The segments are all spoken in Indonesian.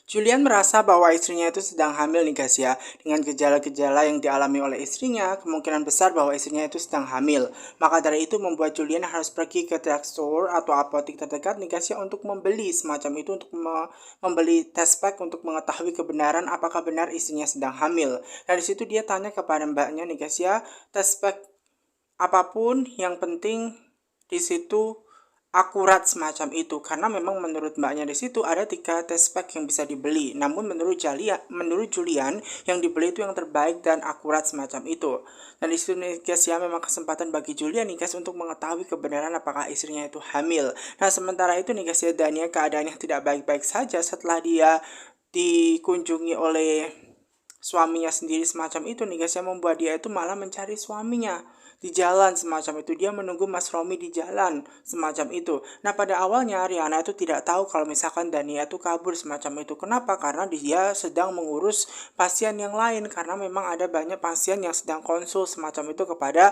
Julian merasa bahwa istrinya itu sedang hamil nih guys ya. Dengan gejala-gejala yang dialami oleh istrinya, kemungkinan besar bahwa istrinya itu sedang hamil. Maka dari itu membuat Julian harus pergi ke drugstore atau apotek terdekat nih guys ya untuk membeli semacam itu untuk membeli test pack untuk mengetahui kebenaran apakah benar istrinya sedang hamil. Dan di situ dia tanya kepada mbaknya nih guys ya, test pack apapun yang penting di situ akurat semacam itu karena memang menurut mbaknya di situ ada 3 test pack yang bisa dibeli, namun menurut Julian yang dibeli itu yang terbaik dan akurat semacam itu. Dan di situ nih guys ya, memang kesempatan bagi Julian nih guys untuk mengetahui kebenaran apakah istrinya itu hamil. Nah sementara itu nih guys ya, Dania keadaannya tidak baik-baik saja setelah dia dikunjungi oleh suaminya sendiri semacam itu nih guys, yang membuat dia itu malah mencari suaminya di jalan semacam itu. Dia menunggu Mas Romi di jalan semacam itu. Nah pada awalnya Riana itu tidak tahu kalau misalkan Dania itu kabur semacam itu. Kenapa? Karena dia sedang mengurus pasien yang lain, karena memang ada banyak pasien yang sedang konsul semacam itu kepada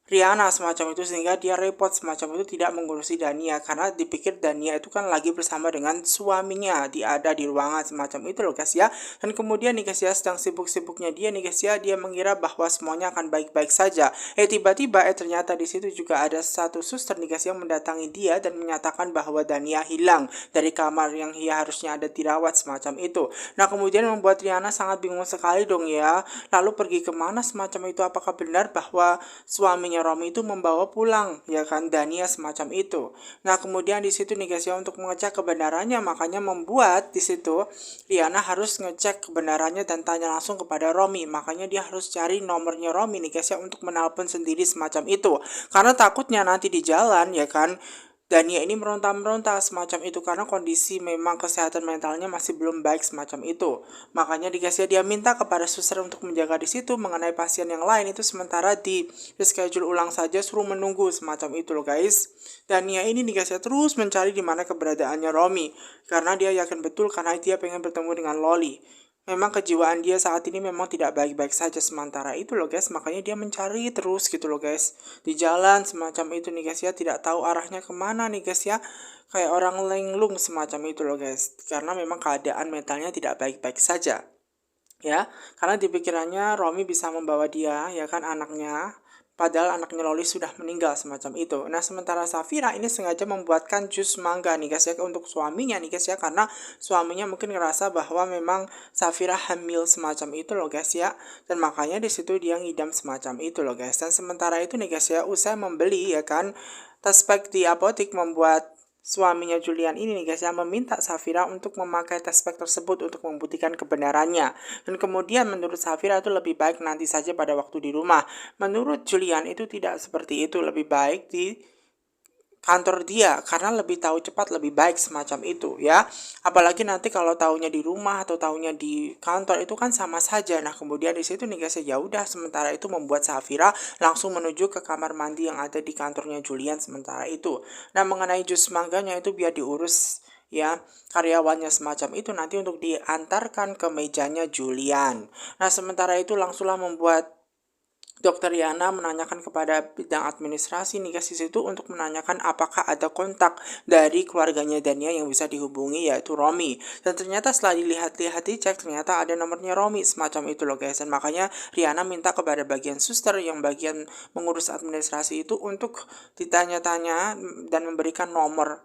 Riana semacam itu, sehingga dia repot semacam itu tidak mengurusi Dania karena dipikir Dania itu kan lagi bersama dengan suaminya, dia ada di ruangan semacam itu loh guys ya. Dan kemudian nih guys ya, sedang sibuk-sibuknya dia nih guys ya, dia mengira bahwa semuanya akan baik-baik saja. Tiba-tiba ternyata di situ juga ada satu suster nih guys yang mendatangi dia dan menyatakan bahwa Dania hilang dari kamar yang ia harusnya ada dirawat semacam itu. Nah kemudian membuat Riana sangat bingung sekali dong ya. Lalu pergi kemana semacam itu? Apakah benar bahwa suaminya Romi itu membawa pulang ya kan Dania semacam itu. Nah kemudian di situ nih guys ya, untuk mengecek kebenarannya, makanya membuat di situ Riana harus ngecek kebenarannya dan tanya langsung kepada Romi. Makanya dia harus cari nomornya Romi nih guys ya untuk menelpon sendiri semacam itu. Karena takutnya nanti di jalan ya kan Dania ini meronta-meronta semacam itu karena kondisi memang kesehatan mentalnya masih belum baik semacam itu. Makanya dikasih dia minta kepada suster untuk menjaga di situ mengenai pasien yang lain itu, sementara di reschedule ulang saja, suruh menunggu semacam itu loh guys. Dania ini dikasih terus mencari di mana keberadaannya Romi karena dia yakin betul karena dia pengen bertemu dengan Loli. Memang kejiwaan dia saat ini memang tidak baik-baik saja sementara itu loh guys, makanya dia mencari terus gitu loh guys di jalan semacam itu nih guys ya, tidak tahu arahnya kemana nih guys ya, kayak orang linglung semacam itu loh guys, karena memang keadaan mentalnya tidak baik-baik saja ya, karena di pikirannya Romi bisa membawa dia ya kan anaknya, padahal anaknya Loli sudah meninggal semacam itu. Nah sementara Safira ini sengaja membuatkan jus mangga nih guys ya untuk suaminya nih guys ya, karena suaminya mungkin ngerasa bahwa memang Safira hamil semacam itu loh guys ya, dan makanya di situ dia ngidam semacam itu loh guys. Dan sementara itu nih guys ya, usai membeli ya kan tespek di apotik, membuat suaminya Julian ini nih guys yang meminta Safira untuk memakai tespek tersebut untuk membuktikan kebenarannya. Dan kemudian menurut Safira itu lebih baik nanti saja pada waktu di rumah. Menurut Julian itu tidak seperti itu, lebih baik di kantor dia karena lebih tahu cepat lebih baik semacam itu ya. Apalagi nanti kalau tahunya di rumah atau tahunya di kantor itu kan sama saja. Nah kemudian di situ nih guys ya udah, sementara itu membuat Safira langsung menuju ke kamar mandi yang ada di kantornya Julian sementara itu. Nah mengenai jus mangganya itu biar diurus ya karyawannya semacam itu nanti untuk diantarkan ke mejanya Julian. Nah sementara itu langsunglah membuat Dokter Yana menanyakan kepada bidang administrasi nih guys di situ untuk menanyakan apakah ada kontak dari keluarganya Dania yang bisa dihubungi, yaitu Romi. Dan ternyata setelah dilihat-lihat dicek, ternyata ada nomornya Romi semacam itu loh guys. Dan makanya Riana minta kepada bagian suster yang bagian mengurus administrasi itu untuk ditanya-tanya dan memberikan nomor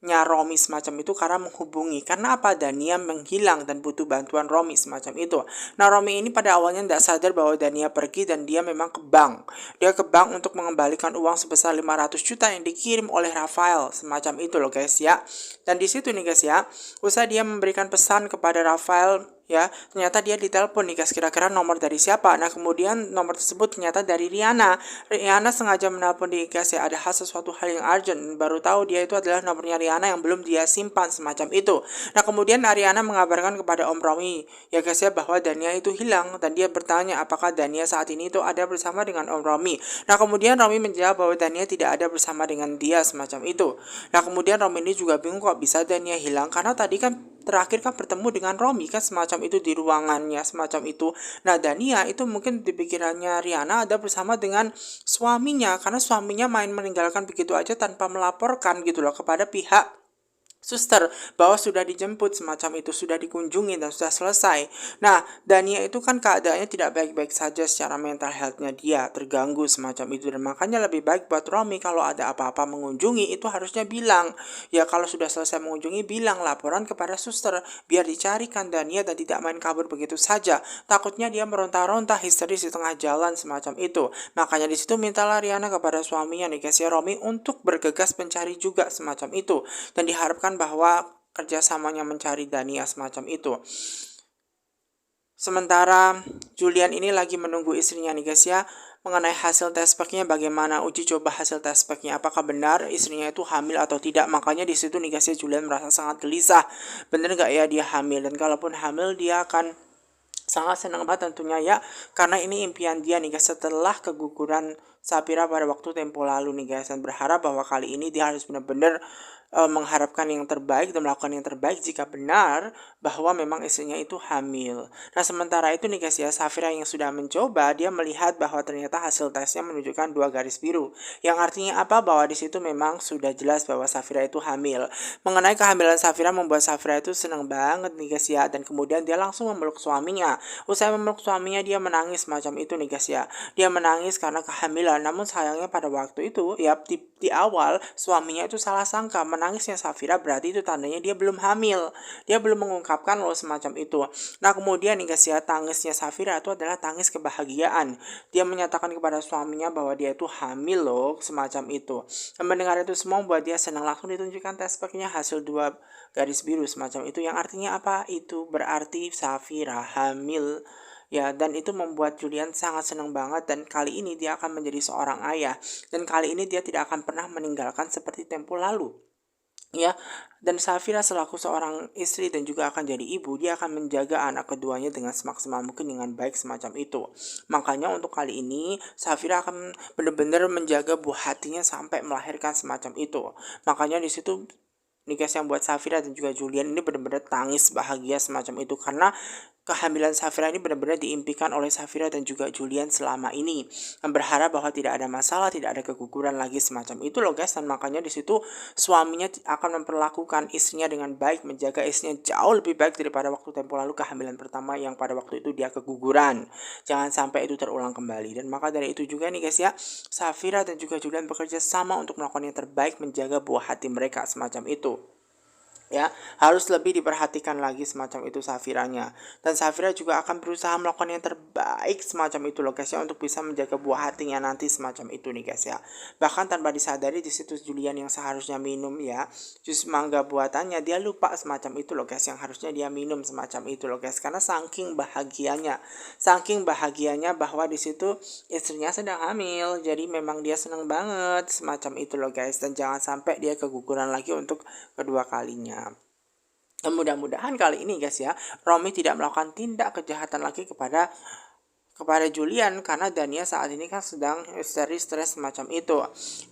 Romi semacam itu karena menghubungi. Karena apa? Dania menghilang dan butuh bantuan Romi semacam itu. Nah Romi ini pada awalnya tidak sadar bahwa Dania pergi dan dia memang ke bank. Dia ke bank untuk mengembalikan uang sebesar 500 juta yang dikirim oleh Rafael semacam itu loh guys ya. Dan di situ nih guys ya, usai dia memberikan pesan kepada Rafael ya, ternyata dia ditelepon nih guys, kira-kira nomor dari siapa. Nah kemudian nomor tersebut ternyata dari Riana. Riana sengaja menelpon di guys ya, ada sesuatu hal yang urgent, baru tahu dia itu adalah nomornya Riana yang belum dia simpan semacam itu. Nah kemudian Ariana mengabarkan kepada Om Romi ya guys ya bahwa Dania itu hilang, dan dia bertanya apakah Dania saat ini itu ada bersama dengan Om Romi. Nah kemudian Romi menjawab bahwa Dania tidak ada bersama dengan dia semacam itu. Nah kemudian Romi ini juga bingung kok bisa Dania hilang, karena tadi kan terakhir kan bertemu dengan Romi kan semacam itu di ruangannya semacam itu. Nah Dania itu mungkin di pikirannya Riana ada bersama dengan suaminya, karena suaminya main meninggalkan begitu aja tanpa melaporkan gitu loh kepada pihak suster bahwa sudah dijemput semacam itu, sudah dikunjungi dan sudah selesai. Nah, Dania itu kan keadaannya tidak baik-baik saja, secara mental health-nya dia terganggu semacam itu, dan makanya lebih baik buat Romi kalau ada apa-apa mengunjungi itu harusnya bilang. Ya kalau sudah selesai mengunjungi bilang, laporan kepada suster biar dicarikan Dania dan tidak main kabur begitu saja. Takutnya dia meronta-ronta histeris di tengah jalan semacam itu. Makanya di situ mintalah Riana kepada suaminya nih guys ya, Romi, untuk bergegas mencari juga semacam itu, dan diharapkan bahwa kerjasamanya mencari Dania semacam itu. Sementara Julian ini lagi menunggu istrinya nih guys ya, mengenai hasil tes packnya bagaimana, uji coba hasil tes packnya apakah benar istrinya itu hamil atau tidak. Makanya di situ nih guys ya, Julian merasa sangat gelisah, bener gak ya dia hamil, dan kalaupun hamil dia akan sangat senang banget tentunya ya, karena ini impian dia nih guys setelah keguguran Safira pada waktu tempo lalu nih guys, dan berharap bahwa kali ini dia harus benar-benar mengharapkan yang terbaik dan melakukan yang terbaik jika benar bahwa memang istrinya itu hamil. Nah sementara itu nih guys ya, Safira yang sudah mencoba, dia melihat bahwa ternyata hasil tesnya menunjukkan 2 garis biru, yang artinya apa, bahwa di situ memang sudah jelas bahwa Safira itu hamil. Mengenai kehamilan Safira membuat Safira itu senang banget nih guys ya, dan kemudian dia langsung memeluk suaminya. Usai memeluk suaminya dia menangis macam itu nih guys ya, dia menangis karena kehamilan. Namun sayangnya pada waktu itu ya, di awal suaminya itu salah sangka, menangisnya Safira berarti itu tandanya dia belum hamil, dia belum mengungkapkan loh semacam itu. Nah kemudian nih guys ya, tangisnya Safira itu adalah tangis kebahagiaan, dia menyatakan kepada suaminya bahwa dia itu hamil loh semacam itu. Dan mendengar itu semua buat dia senang, langsung ditunjukkan tes packnya hasil 2 garis biru semacam itu, yang artinya apa, itu berarti Safira hamil ya. Dan itu membuat Julian sangat senang banget, dan kali ini dia akan menjadi seorang ayah, dan kali ini dia tidak akan pernah meninggalkan seperti tempo lalu ya. Dan Safira selaku seorang istri dan juga akan jadi ibu, dia akan menjaga anak keduanya dengan semaksimal mungkin dengan baik semacam itu. Makanya untuk kali ini Safira akan benar-benar menjaga buah hatinya sampai melahirkan semacam itu. Makanya di situ nikah yang buat Safira dan juga Julian ini benar-benar tangis bahagia semacam itu, karena kehamilan Safira ini benar-benar diimpikan oleh Safira dan juga Julian selama ini, dan berharap bahwa tidak ada masalah, tidak ada keguguran lagi semacam itu loh guys. Dan makanya di situ suaminya akan memperlakukan istrinya dengan baik, menjaga istrinya jauh lebih baik daripada waktu tempo lalu kehamilan pertama yang pada waktu itu dia keguguran. Jangan sampai itu terulang kembali. Dan maka dari itu juga nih guys ya, Safira dan juga Julian bekerja sama untuk melakukan yang terbaik, menjaga buah hati mereka semacam itu ya. Harus lebih diperhatikan lagi semacam itu Safiranya, dan Safira juga akan berusaha melakukan yang terbaik semacam itu loh guys ya, untuk bisa menjaga buah hatinya nanti semacam itu nih guys ya. Bahkan tanpa disadari di situ Julian yang seharusnya minum ya jus mangga buatannya, dia lupa semacam itu loh guys, yang harusnya dia minum semacam itu loh guys, karena saking bahagianya bahwa di situ istrinya sedang hamil, jadi memang dia senang banget semacam itu loh guys. Dan jangan sampai dia keguguran lagi untuk kedua kalinya. Dan mudah-mudahan kali ini guys ya, Romi tidak melakukan tindak kejahatan lagi kepada Julian, karena Dania saat ini kan sedang stres semacam itu.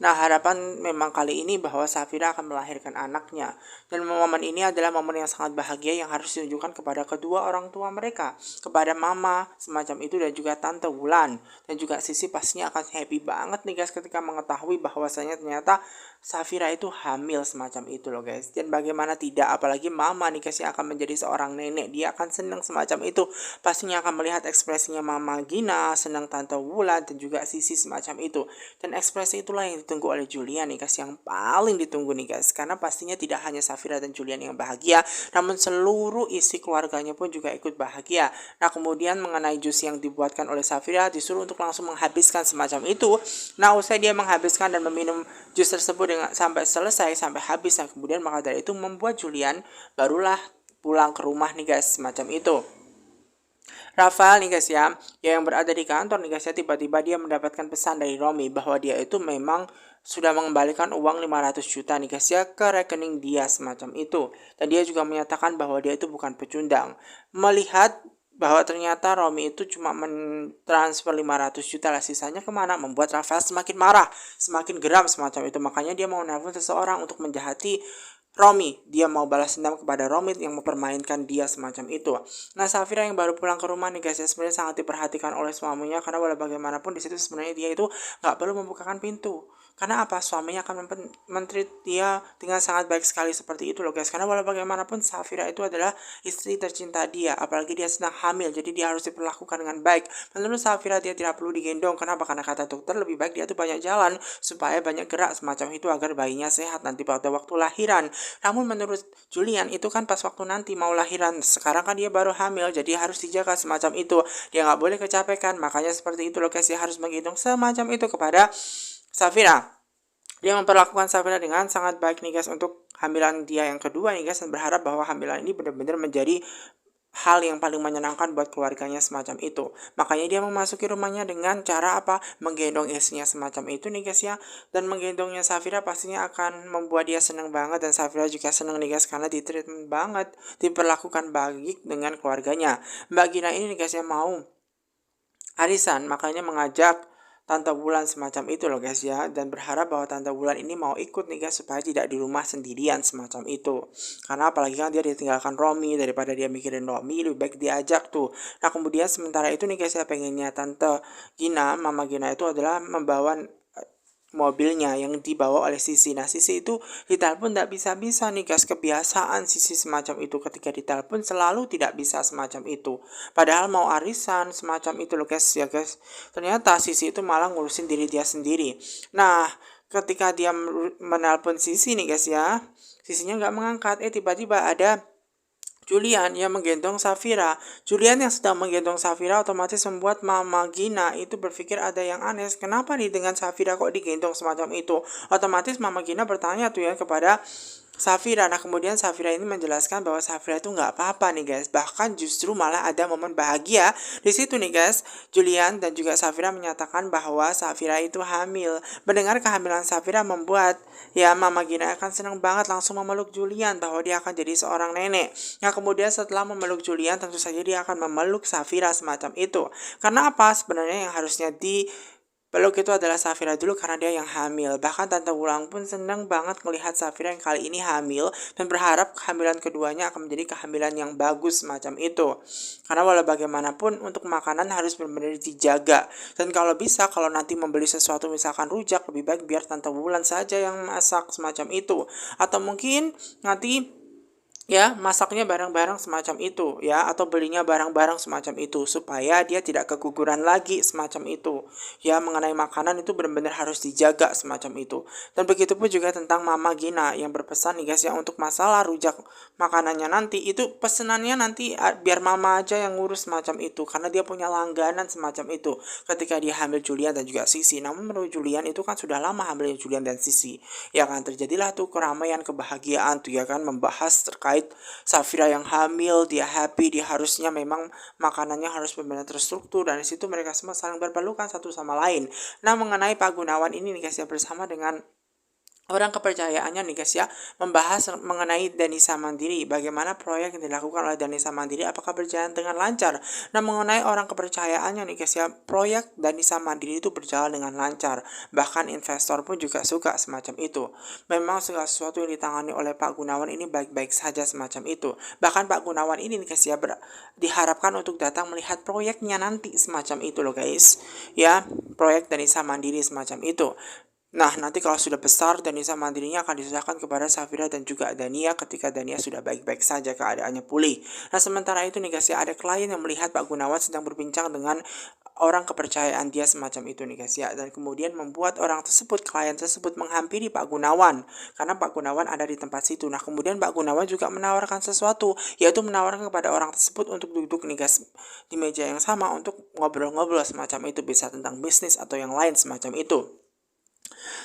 Nah harapan memang kali ini bahwa Safira akan melahirkan anaknya, dan momen ini adalah momen yang sangat bahagia yang harus ditunjukkan kepada kedua orang tua mereka, kepada mama semacam itu dan juga tante Wulan, dan juga Sisi pastinya akan happy banget nih guys ketika mengetahui bahwasanya ternyata Safira itu hamil semacam itu loh guys. Dan bagaimana tidak, apalagi mama nih guys yang akan menjadi seorang nenek, dia akan senang semacam itu. Pastinya akan melihat ekspresinya mama Gina, senang tante Wulan dan juga Sisi semacam itu. Dan ekspresi itulah yang ditunggu oleh Julian nih guys, yang paling ditunggu nih guys, karena pastinya tidak hanya Safira dan Julian yang bahagia, namun seluruh isi keluarganya pun juga ikut bahagia. Nah kemudian mengenai jus yang dibuatkan oleh Safira, disuruh untuk langsung menghabiskan semacam itu. Nah usai dia menghabiskan dan meminum jus tersebut sampai selesai, sampai habis, dan kemudian maka dari itu membuat Julian barulah pulang ke rumah nih guys semacam itu. Rafael nih guys ya, yang berada di kantor nih guys ya, tiba-tiba dia mendapatkan pesan dari Romi bahwa dia itu memang sudah mengembalikan uang 500 juta nih guys ya ke rekening dia semacam itu. Dan dia juga menyatakan bahwa dia itu bukan pecundang. Melihat bahwa ternyata Romi itu cuma mentransfer 500 juta lah, sisanya kemana, membuat Rafael semakin marah, semakin geram semacam itu. Makanya dia mau nelpon seseorang untuk menjahati Romi, dia mau balas dendam kepada Romi yang mempermainkan dia semacam itu. Nah Safira yang baru pulang ke rumah nih guys ya, sebenarnya sangat diperhatikan oleh suaminya, karena walau bagaimanapun di situ sebenarnya dia itu nggak perlu membukakan pintu, Karena apa? Suaminya akan men-treat dia dengan sangat baik sekali seperti itu loh guys. Karena walau bagaimanapun Safira itu adalah istri tercinta dia, apalagi dia sedang hamil, jadi dia harus diperlakukan dengan baik. Menurut Safira dia tidak perlu digendong. Kenapa? Karena kata dokter lebih baik dia tuh banyak jalan supaya banyak gerak semacam itu agar bayinya sehat nanti pada waktu lahiran. Namun menurut Julian itu kan pas waktu nanti mau lahiran, sekarang kan dia baru hamil, jadi harus dijaga semacam itu. Dia nggak boleh kecapekan, makanya seperti itu loh guys, dia harus menggendong semacam itu kepada Safira. Dia memperlakukan Safira dengan sangat baik nih guys untuk hamilan dia yang kedua nih guys, dan berharap bahwa hamilan ini benar-benar menjadi hal yang paling menyenangkan buat keluarganya semacam itu. Makanya dia memasuki rumahnya dengan cara apa? Menggendong istrinya semacam itu nih guys ya. Dan menggendongnya Safira pastinya akan membuat dia senang banget, dan Safira juga senang nih guys karena ditreatment banget, diperlakukan baik dengan keluarganya. Mbak Gina ini nih guys ya mau arisan, makanya mengajak Tante Wulan semacam itu loh guys ya, dan berharap bahwa Tante Wulan ini mau ikut nih guys supaya tidak di rumah sendirian semacam itu. Karena apalagi kan dia ditinggalkan Romi, daripada dia mikirin Romi lebih baik diajak tuh. Nah kemudian sementara itu nih guys ya, pengennya Tante Gina, Mama Gina itu adalah membawa mobilnya yang dibawa oleh Sisi. Nah Sisi itu ditelepon tidak bisa-bisa nih guys, kebiasaan Sisi semacam itu, ketika ditelepon selalu tidak bisa semacam itu. Padahal mau arisan semacam itu loh guys ya guys. Ternyata Sisi itu malah ngurusin diri dia sendiri. Nah ketika dia menelpon Sisi nih guys ya, Sisinya nggak mengangkat. Tiba-tiba ada Julian yang menggendong Safira. Julian yang sedang menggendong Safira otomatis membuat Mama Gina itu berpikir ada yang aneh. Kenapa nih dengan Safira kok digendong semacam itu? Otomatis Mama Gina bertanya tuh ya kepada Safira. Nah kemudian Safira ini menjelaskan bahwa Safira itu nggak apa-apa nih guys. Bahkan justru malah ada momen bahagia di situ nih guys. Julian dan juga Safira menyatakan bahwa Safira itu hamil. Mendengar kehamilan Safira membuat ya Mama Gina akan senang banget, langsung memeluk Julian bahwa dia akan jadi seorang nenek. Nah kemudian setelah memeluk Julian tentu saja dia akan memeluk Safira semacam itu. Karena apa? Sebenarnya yang harusnya peluk itu adalah Safira dulu karena dia yang hamil. Bahkan Tante Wulang pun senang banget melihat Safira yang kali ini hamil dan berharap kehamilan keduanya akan menjadi kehamilan yang bagus semacam itu. Karena walau bagaimanapun untuk makanan harus benar-benar dijaga. Dan kalau bisa kalau nanti membeli sesuatu misalkan rujak, lebih baik biar Tante Wulan saja yang masak semacam itu. Atau mungkin nanti ya masaknya barang-barang semacam itu ya, atau belinya barang-barang semacam itu supaya dia tidak keguguran lagi semacam itu ya. Mengenai makanan itu benar-benar harus dijaga semacam itu. Dan begitu pun juga tentang Mama Gina yang berpesan nih guys ya, untuk masalah rujak makanannya nanti itu pesenannya nanti biar Mama aja yang ngurus semacam itu, karena dia punya langganan semacam itu ketika dia hamil Julian dan juga Sisi. Namun menurut Julian itu kan sudah lama hamilnya Julian dan Sisi ya kan. Terjadilah tuh keramaian kebahagiaan tuh ya kan, membahas terkait Safira yang hamil, dia happy, dia harusnya memang makanannya harus benar-benar terstruktur, dan di situ mereka semua saling berpelukan satu sama lain. Nah mengenai Pak Gunawan ini nih guys ya, bersama dengan orang kepercayaannya nih guys ya, membahas mengenai Danisa Mandiri, bagaimana proyek yang dilakukan oleh Danisa Mandiri apakah berjalan dengan lancar. Nah mengenai orang kepercayaannya nih guys ya, proyek Danisa Mandiri itu berjalan dengan lancar, bahkan investor pun juga suka semacam itu. Memang segala sesuatu yang ditangani oleh Pak Gunawan ini baik-baik saja semacam itu. Bahkan Pak Gunawan ini nih guys ya diharapkan untuk datang melihat proyeknya nanti semacam itu loh guys ya, proyek Danisa Mandiri semacam itu. Nah, nanti kalau sudah besar, Danisa Mandirinya akan diserahkan kepada Safira dan juga Dania ketika Dania sudah baik-baik saja keadaannya pulih. Nah, sementara itu nih guys ya, ada klien yang melihat Pak Gunawan sedang berbincang dengan orang kepercayaan dia semacam itu nih guys ya. Dan kemudian membuat orang tersebut, klien tersebut menghampiri Pak Gunawan. Karena Pak Gunawan ada di tempat situ. Nah, kemudian Pak Gunawan juga menawarkan sesuatu, yaitu menawarkan kepada orang tersebut untuk duduk nih guys di meja yang sama untuk ngobrol-ngobrol semacam itu. Bisa tentang bisnis atau yang lain semacam itu.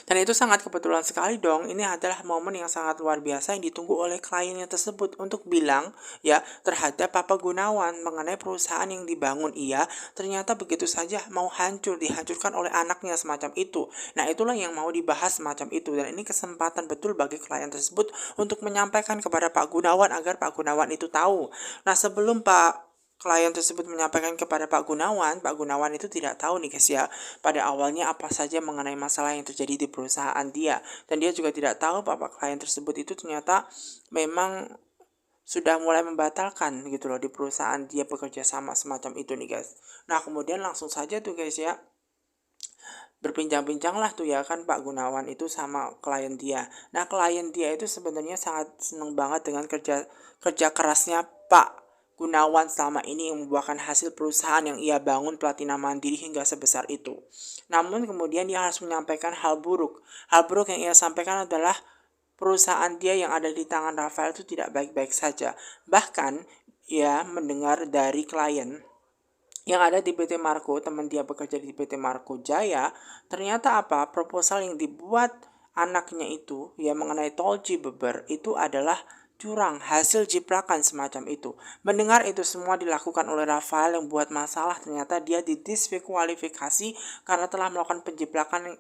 Dan itu sangat kebetulan sekali dong, ini adalah momen yang sangat luar biasa yang ditunggu oleh kliennya tersebut untuk bilang ya terhadap Papa Gunawan mengenai perusahaan yang dibangun ia ternyata begitu saja mau hancur, dihancurkan oleh anaknya semacam itu. Nah itulah yang mau dibahas semacam itu, dan ini kesempatan betul bagi klien tersebut untuk menyampaikan kepada Pak Gunawan agar Pak Gunawan itu tahu. Nah sebelum klien tersebut menyampaikan kepada Pak Gunawan itu tidak tahu nih guys ya, pada awalnya apa saja mengenai masalah yang terjadi di perusahaan dia. Dan dia juga tidak tahu bahwa klien tersebut itu ternyata memang sudah mulai membatalkan gitu loh di perusahaan dia bekerja sama semacam itu nih guys. Nah kemudian langsung saja tuh guys ya, berbincang-bincang lah tuh ya kan Pak Gunawan itu sama klien dia. Nah, klien dia itu sebenarnya sangat seneng banget dengan kerja kerja kerasnya Pak Gunawan selama ini yang membuahkan hasil perusahaan yang ia bangun Platina Mandiri hingga sebesar itu. Namun kemudian dia harus menyampaikan hal buruk. Hal buruk yang ia sampaikan adalah perusahaan dia yang ada di tangan Rafael itu tidak baik-baik saja. Bahkan ia mendengar dari klien yang ada di PT Marco, teman dia bekerja di PT Marco Jaya, ternyata apa? Proposal yang dibuat anaknya itu ya mengenai tol Cibeber itu adalah curang, hasil jiplakan semacam itu. Mendengar itu semua dilakukan oleh Rafael yang buat masalah, ternyata dia didiskualifikasi karena telah melakukan penjiplakan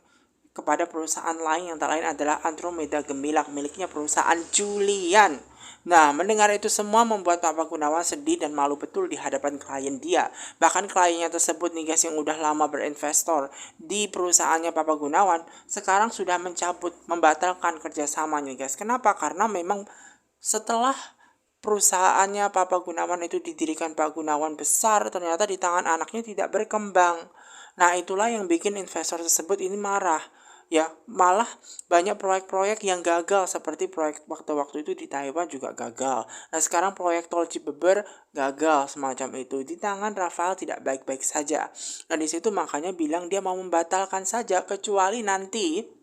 kepada perusahaan lain yang tak lain adalah Andromeda Gemilang miliknya perusahaan Julian. Nah, mendengar itu semua membuat Pak Gunawan sedih dan malu betul di hadapan klien dia. Bahkan kliennya tersebut nih guys yang udah lama berinvestor di perusahaannya Pak Gunawan sekarang sudah mencabut, membatalkan kerjasamanya guys. Kenapa? Karena memang setelah perusahaannya Pak Gunawan itu didirikan Pak Gunawan besar, ternyata di tangan anaknya tidak berkembang. Nah, itulah yang bikin investor tersebut ini marah. Ya, malah banyak proyek-proyek yang gagal seperti proyek waktu-waktu itu di Taiwan juga gagal. Nah, sekarang proyek tol Cibeber gagal semacam itu. Di tangan Rafael tidak baik-baik saja. Nah, di situ makanya bilang dia mau membatalkan saja kecuali nanti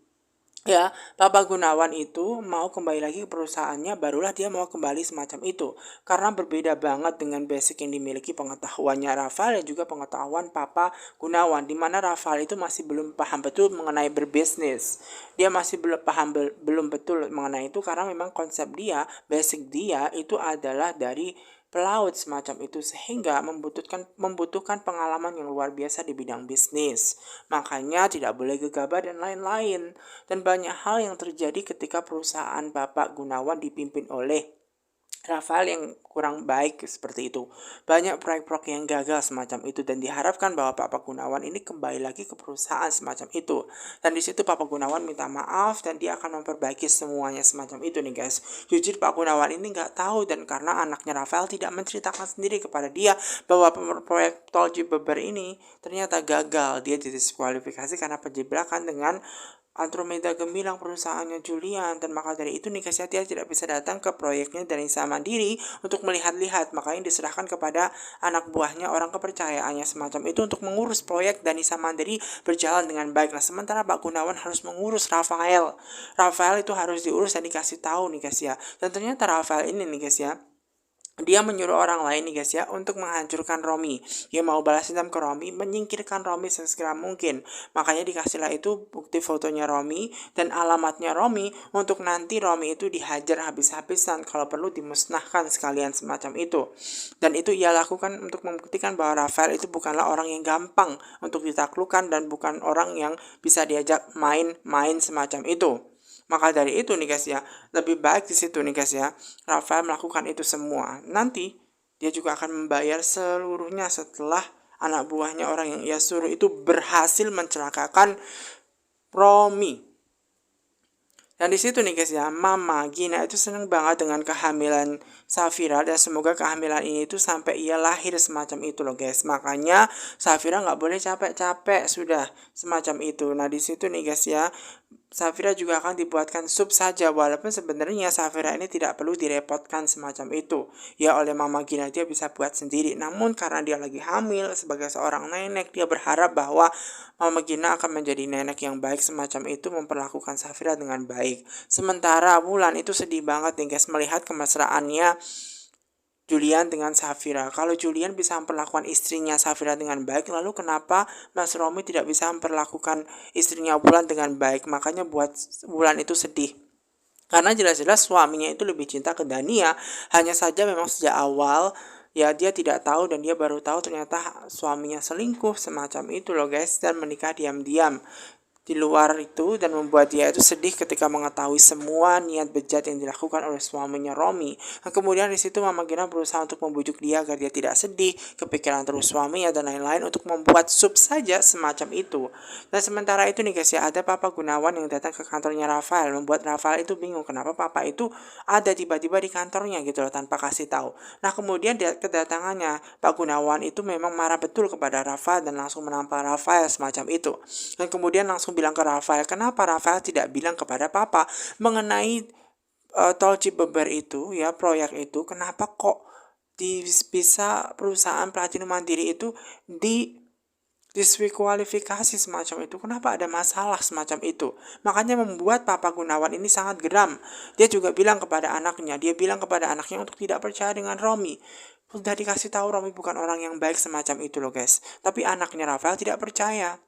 ya, Bapak Gunawan itu mau kembali lagi ke perusahaannya, barulah dia mau kembali semacam itu. Karena berbeda banget dengan basic yang dimiliki pengetahuannya Rafael dan juga pengetahuan Papa Gunawan. Di mana Rafael itu masih belum paham betul mengenai berbisnis. Dia masih belum paham belum betul mengenai itu karena memang konsep dia, basic dia itu adalah dari pelaut semacam itu sehingga membutuhkan pengalaman yang luar biasa di bidang bisnis. Makanya tidak boleh gegabah dan lain-lain. Dan banyak hal yang terjadi ketika perusahaan Bapak Gunawan dipimpin oleh Rafael yang kurang baik seperti itu. Banyak proyek-proyek yang gagal semacam itu dan diharapkan bahwa Pak Gunawan ini kembali lagi ke perusahaan semacam itu. Dan di situ Pak Gunawan minta maaf dan dia akan memperbaiki semuanya semacam itu nih guys. Jujur Pak Gunawan ini nggak tahu dan karena anaknya Rafael tidak menceritakan sendiri kepada dia bahwa proyek tol Cibeber ini ternyata gagal. Dia didiskualifikasi karena penjiplakan dengan Andromeda Gemilang perusahaannya Julian dan maka dari itu Nika Setia tidak bisa datang ke proyeknya dari Mandiri untuk melihat-lihat, makanya diserahkan kepada anak buahnya orang kepercayaannya semacam itu untuk mengurus proyek dan Mandiri berjalan dengan baik. Nah, sementara Pak Gunawan harus mengurus Rafael. Rafael itu harus diurus dan dikasih tahu nih guys ya. Dan ternyata Rafael ini nih guys ya, dia menyuruh orang lain nih guys ya untuk menghancurkan Romi. Dia mau balas dendam ke Romi, menyingkirkan Romi sesegera mungkin. Makanya dikasihlah itu bukti fotonya Romi dan alamatnya Romi untuk nanti Romi itu dihajar habis-habisan, kalau perlu dimusnahkan sekalian semacam itu. Dan itu ia lakukan untuk membuktikan bahwa Rafael itu bukanlah orang yang gampang untuk ditaklukkan dan bukan orang yang bisa diajak main-main semacam itu. Maka dari itu nih guys ya, lebih baik di situ nih guys ya, Rafael melakukan itu semua. Nanti dia juga akan membayar seluruhnya setelah anak buahnya orang yang ia suruh itu berhasil mencelakakan Romi. Dan di situ nih guys ya, Mama Gina itu seneng banget dengan kehamilan Safira dan semoga kehamilan ini itu sampai ia lahir semacam itu loh guys. Makanya Safira nggak boleh capek-capek sudah semacam itu. Nah di situ nih guys ya, Safira juga akan dibuatkan sup saja walaupun sebenarnya Safira ini tidak perlu direpotkan semacam itu. Ya oleh Mama Gina dia bisa buat sendiri. Namun karena dia lagi hamil sebagai seorang nenek, dia berharap bahwa Mama Gina akan menjadi nenek yang baik semacam itu, memperlakukan Safira dengan baik. Sementara Wulan itu sedih banget nih guys melihat kemesraannya Julian dengan Safira. Kalau Julian bisa memperlakukan istrinya Safira dengan baik, lalu kenapa Mas Romi tidak bisa memperlakukan istrinya Wulan dengan baik? Makanya buat Wulan itu sedih. Karena jelas-jelas suaminya itu lebih cinta ke Dania. Hanya saja memang sejak awal ya dia tidak tahu dan dia baru tahu ternyata suaminya selingkuh semacam itu loh guys, dan menikah diam-diam. di luar itu dan membuat dia itu sedih ketika mengetahui semua niat bejat yang dilakukan oleh suaminya Romi. Dan kemudian di situ Mama Gina berusaha untuk membujuk dia agar dia tidak sedih, kepikiran terus suaminya dan lain-lain untuk membuat sup saja semacam itu. Dan sementara itu nih guys ya, ada Papa Gunawan yang datang ke kantornya Rafael, membuat Rafael itu bingung kenapa Papa itu ada tiba-tiba di kantornya gitu loh tanpa kasih tahu. Nah kemudian kedatangannya Pak Gunawan itu memang marah betul kepada Rafael dan langsung menampar Rafael semacam itu. Dan kemudian langsung bilang ke Rafael, kenapa Rafael tidak bilang kepada Papa mengenai tol Cibeber itu ya, proyek itu, kenapa kok bisa perusahaan Platinum Mandiri itu diskualifikasi semacam itu, kenapa ada masalah semacam itu. Makanya membuat Papa Gunawan ini sangat geram. Dia juga bilang kepada anaknya untuk tidak percaya dengan Romi. Sudah dikasih tahu Romi bukan orang yang baik semacam itu loh guys, tapi anaknya Rafael tidak percaya.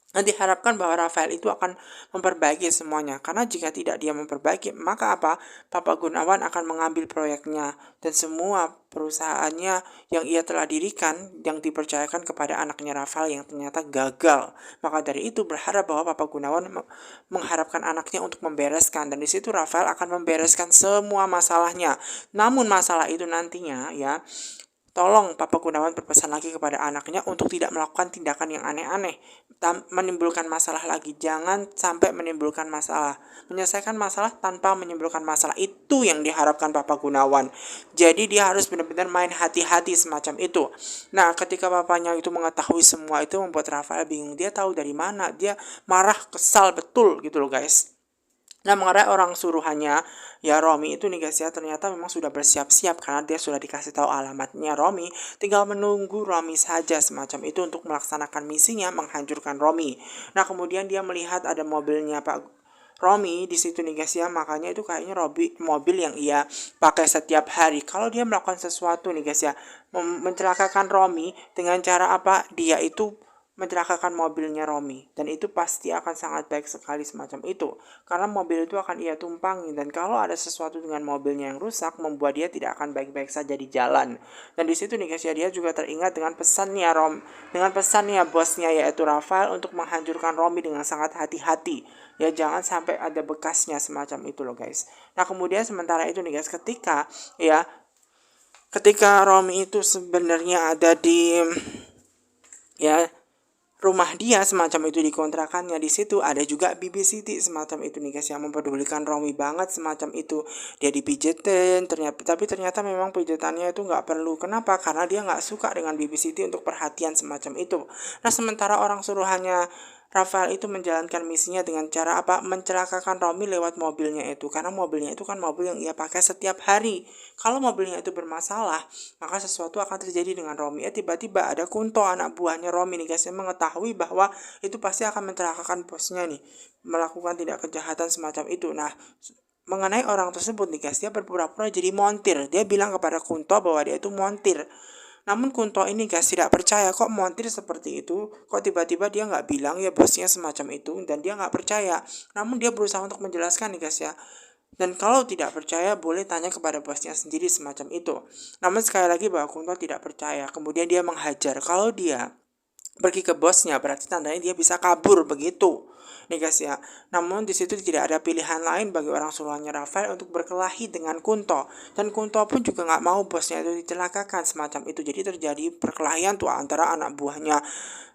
Dan diharapkan bahwa Rafael itu akan memperbaiki semuanya. Karena jika tidak dia memperbaiki, maka apa? Papa Gunawan akan mengambil proyeknya dan semua perusahaannya yang ia telah dirikan yang dipercayakan kepada anaknya Rafael yang ternyata gagal. Maka dari itu berharap bahwa Papa Gunawan mengharapkan anaknya untuk membereskan, dan di situ Rafael akan membereskan semua masalahnya. Namun masalah itu nantinya ya, tolong Papa Gunawan berpesan lagi kepada anaknya untuk tidak melakukan tindakan yang aneh-aneh, menimbulkan masalah lagi. Jangan sampai menimbulkan masalah. Menyelesaikan masalah tanpa menimbulkan masalah, itu yang diharapkan Papa Gunawan. Jadi dia harus benar-benar main hati-hati semacam itu. Nah, ketika papanya itu mengetahui semua itu membuat Rafael bingung. Dia tahu dari mana. Dia marah, kesal betul gitu loh guys. Nah, mengenai orang suruhannya ya Romi itu nih guys ya, ternyata memang sudah bersiap-siap karena dia sudah dikasih tahu alamatnya Romi, tinggal menunggu Romi saja semacam itu untuk melaksanakan misinya menghancurkan Romi. Nah kemudian dia melihat ada mobilnya Pak Romi di situ nih guys ya, makanya itu kayaknya mobil yang ia pakai setiap hari. Kalau dia melakukan sesuatu nih guys ya, mencelakakan Romi dengan cara apa? Dia itu mencelakakan mobilnya Romi, dan itu pasti akan sangat baik sekali semacam itu karena mobil itu akan ia tumpangi, dan kalau ada sesuatu dengan mobilnya yang rusak membuat dia tidak akan baik-baik saja di jalan. Dan di situ nih guys ya, dia juga teringat dengan pesannya bosnya yaitu Rafael untuk menghancurkan Romi dengan sangat hati-hati ya, jangan sampai ada bekasnya semacam itu loh guys. Nah kemudian sementara itu nih guys, ketika Romi itu sebenarnya ada di ya rumah dia semacam itu, di kontrakannya, di situ ada juga Bibi Siti semacam itu nih guys yang mempedulikan Romi banget semacam itu. Dia dipijetin tapi ternyata memang pijetannya itu nggak perlu. Kenapa? Karena dia nggak suka dengan Bibi Siti untuk perhatian semacam itu. Nah sementara orang suruhannya Rafael itu menjalankan misinya dengan cara apa? Mencelakakan Romi lewat mobilnya itu. Karena mobilnya itu kan mobil yang ia pakai setiap hari. Kalau mobilnya itu bermasalah, maka sesuatu akan terjadi dengan Romi. Tiba-tiba ada Kunto, anak buahnya Romi nih guys, yang mengetahui bahwa itu pasti akan mencelakakan bosnya nih, melakukan tidak kejahatan semacam itu. Nah, mengenai orang tersebut nih guys, dia berpura-pura jadi montir. Dia bilang kepada Kunto bahwa dia itu montir. Namun Kunto ini guys tidak percaya, kok montir seperti itu, kok tiba-tiba dia nggak bilang ya bosnya semacam itu, dan dia nggak percaya. Namun dia berusaha untuk menjelaskan nih guys ya. Dan kalau tidak percaya boleh tanya kepada bosnya sendiri semacam itu. Namun sekali lagi bahwa Kunto tidak percaya. Kemudian dia menghajar. Kalau dia pergi ke bosnya berarti tandanya dia bisa kabur begitu nih guys ya. Namun di situ tidak ada pilihan lain bagi orang suruhannya Rafael untuk berkelahi dengan Kunto, dan Kunto pun juga nggak mau bosnya itu dicelakakan semacam itu. Jadi terjadi perkelahian tuh antara anak buahnya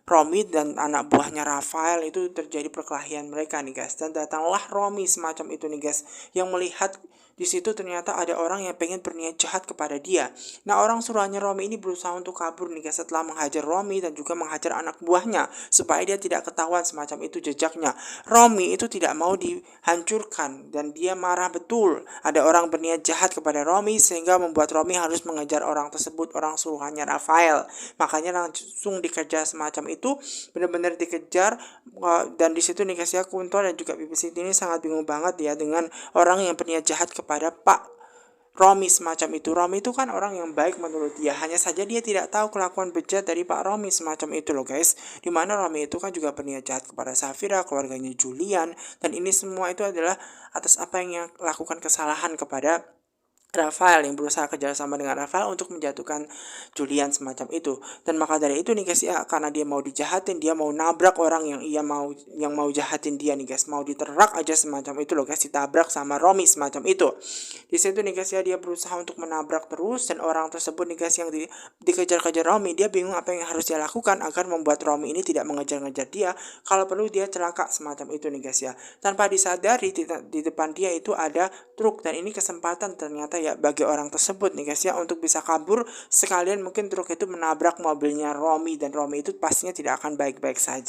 Romi dan anak buahnya Rafael, itu terjadi perkelahian mereka nih guys. Dan datanglah Romi semacam itu nih guys, yang melihat di situ ternyata ada orang yang pengen berniat jahat kepada dia. Nah orang suruhannya Romi ini berusaha untuk kabur nih guys setelah menghajar Romi dan juga menghajar anak buahnya supaya dia tidak ketahuan semacam itu jejaknya. Romi itu tidak mau dihancurkan dan dia marah betul. Ada orang berniat jahat kepada Romi sehingga membuat Romi harus mengejar orang tersebut, orang suruhannya Rafael. Makanya langsung dikejar semacam itu, benar-benar dikejar. Dan di situ nih guys ya, Kunto dan juga Bibi Siti ini sangat bingung banget ya dengan orang yang berniat jahat kepada Pak Romi semacam itu. Romi itu kan orang yang baik menurut dia, hanya saja dia tidak tahu kelakuan bejat dari Pak Romi semacam itu loh guys. Dimana Romi itu kan juga berniat jahat kepada Safira, keluarganya Julian, dan ini semua itu adalah atas apa yang ia lakukan kesalahan kepada Rafael yang berusaha kerjasama dengan Rafael untuk menjatuhkan Julian semacam itu. Dan maka dari itu nih guys ya, karena dia mau dijahatin, dia mau nabrak orang yang mau jahatin dia nih guys, mau diterak aja semacam itu loh guys, ditabrak sama Romi semacam itu. Di situ nih guys ya, dia berusaha untuk menabrak terus, dan orang tersebut nih guys yang dikejar-kejar Romi, dia bingung apa yang harus dia lakukan agar membuat Romi ini tidak mengejar-ngejar dia, kalau perlu dia celaka semacam itu nih guys ya. Tanpa disadari di depan dia itu ada truk, dan ini kesempatan ternyata ya bagi orang tersebut nih guys ya untuk bisa kabur, sekalian mungkin truk itu menabrak mobilnya Romi, dan Romi itu pastinya tidak akan baik-baik saja.